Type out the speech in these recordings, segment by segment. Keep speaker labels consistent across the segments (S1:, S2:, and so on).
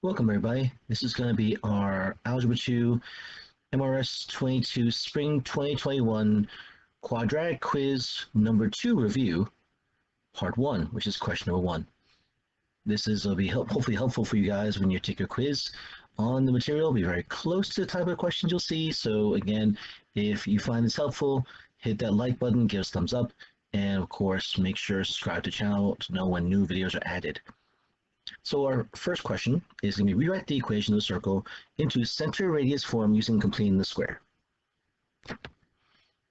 S1: Welcome everybody. This is going to be our Algebra 2 MRS22 Spring 2021 Quadratic Quiz number 2 review, part 1, which is question number 1. This will be hopefully helpful for you guys when you take your quiz on the material. It'll be very close to the type of questions you'll see. So again, if you find this helpful, hit that like button, give us a thumbs up, and of course, make sure to subscribe to the channel to know when new videos are added. So our first question is going to be rewrite the equation of the circle into center radius form using completing the square.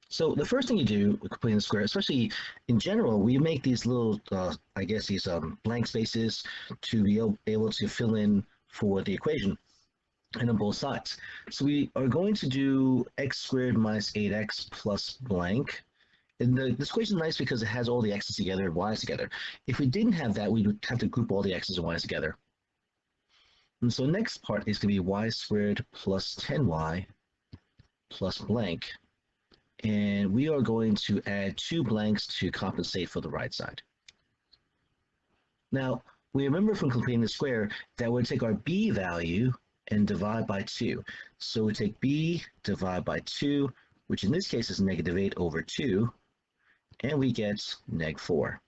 S1: So the first thing you do with completing the square, especially in general, we make these little, these blank spaces to be able to fill in for the equation and on both sides. So we are going to do x squared minus 8x plus blank. And this equation is nice because it has all the x's together and y's together. If we didn't have that, we would have to group all the x's and y's together. And so next part is going to be y squared plus 10y plus blank. And we are going to add 2 blanks to compensate for the right side. Now, we remember from completing the square that we'll take our b value and divide by 2. So we take b divided by 2, which in this case is negative 8 over 2. And we get -4.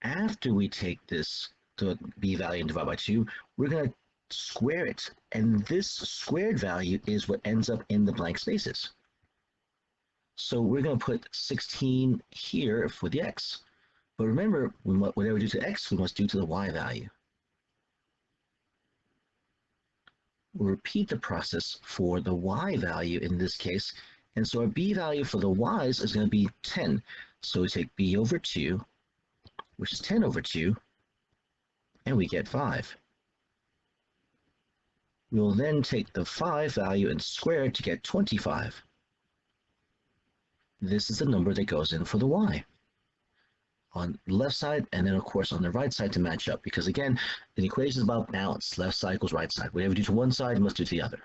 S1: After we take this the b value and divide by 2, we're going to square it. And this squared value is what ends up in the blank spaces. So we're going to put 16 here for the x. But remember, whatever we do to x, we must do to the y value. We'll repeat the process for the y value in this case. And so our b value for the y's is going to be 10. So we take b over 2, which is 10 over 2, and we get 5. We'll then take the 5 value and square it to get 25. This is the number that goes in for the y on the left side, and then of course on the right side to match up. Because again, an equation is about balance. Left side equals right side. Whatever you do to one side, you must do to the other.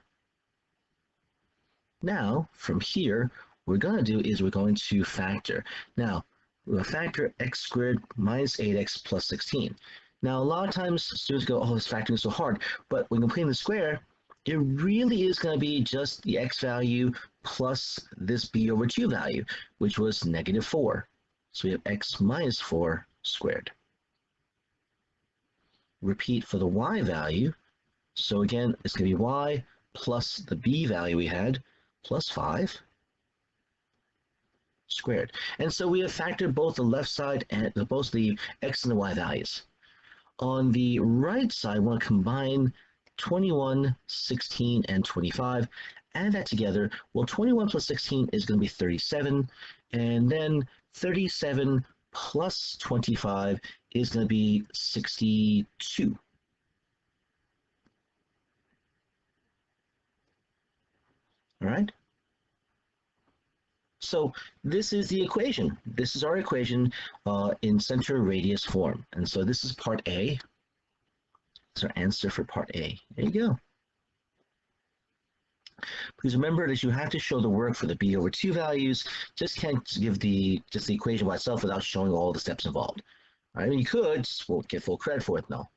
S1: Now, from here, what we're going to do is we're going to factor. Now, we'll factor x squared minus 8x plus 16. Now, a lot of times students go, oh, this factoring is so hard. But when completing the square, it really is going to be just the x value plus this b over 2 value, which was -4. So we have x minus 4 squared. Repeat for the y value. So again, it's going to be y plus the b value we had, plus 5 squared. And so we have factored both the left side and both the x and the y values. On the right side, we want to combine 21, 16, and 25. Add that together. Well, 21 plus 16 is going to be 37. And then 37 plus 25 is going to be 62. All right. So this is the equation. This is our equation in center radius form. And so this is part A. That's our answer for part A. There you go. Please remember that you have to show the work for the b over 2 values. Just can't give the equation by itself without showing all the steps involved. All right, I mean, you could, just won't get full credit for it, no.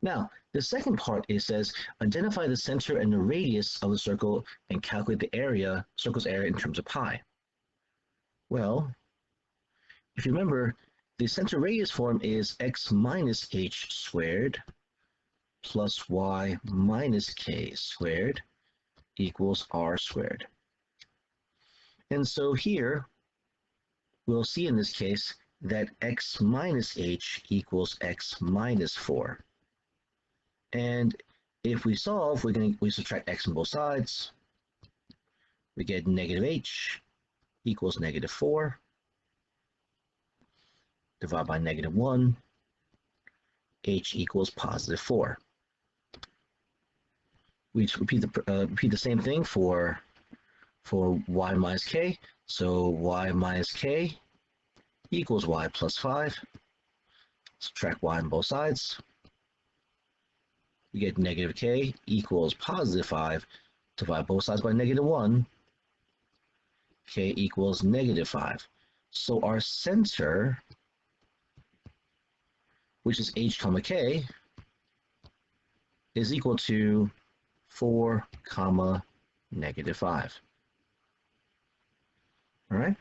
S1: Now, the second part, it says, identify the center and the radius of the circle and calculate the area, circle's area in terms of pi. Well, if you remember, the center radius form is x minus h squared plus y minus k squared equals r squared. And so here, we'll see in this case that x minus h equals x minus 4. And if we solve, we subtract x on both sides. We get negative h equals -4. Divide by -1. H equals +4. We repeat the same thing for y minus k. So y minus k equals y plus 5. Subtract y on both sides. We get negative k equals +5. Divide both sides by -1. K equals -5. So our center, which is h comma k, is equal to 4 comma -5. All right.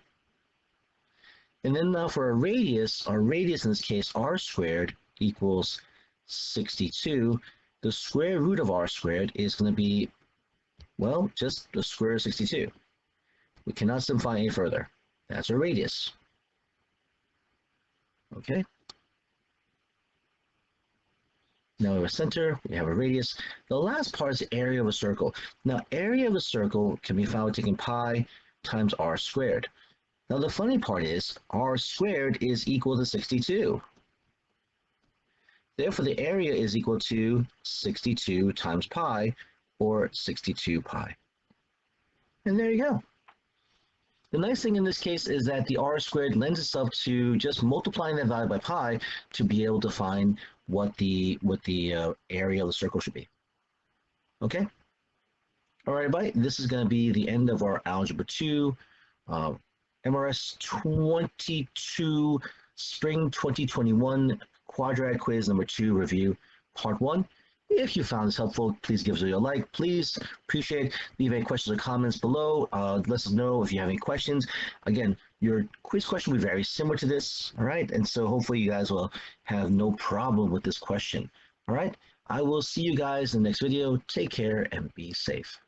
S1: And then now for our radius in this case, r squared equals 62. The square root of r squared is going to be, well, just the square root of 62. We cannot simplify any further. That's our radius. Okay. Now we have a center, we have a radius. The last part is the area of a circle. Now, area of a circle can be found by taking pi times r squared. Now, the funny part is r squared is equal to 62. Therefore, the area is equal to 62 times pi, or 62 pi. And there you go. The nice thing in this case is that the r squared lends itself to just multiplying that value by pi to be able to find what the area of the circle should be. Okay? All right, everybody, this is going to be the end of our Algebra 2 MRS22 Spring 2021 Quadratic Quiz number 2 review, part 1. If you found this helpful, please give us a like. Please appreciate it. Leave any questions or comments below. Let us know if you have any questions. Again, your quiz question will be very similar to this, all right? And so hopefully you guys will have no problem with this question, all right? I will see you guys in the next video. Take care and be safe.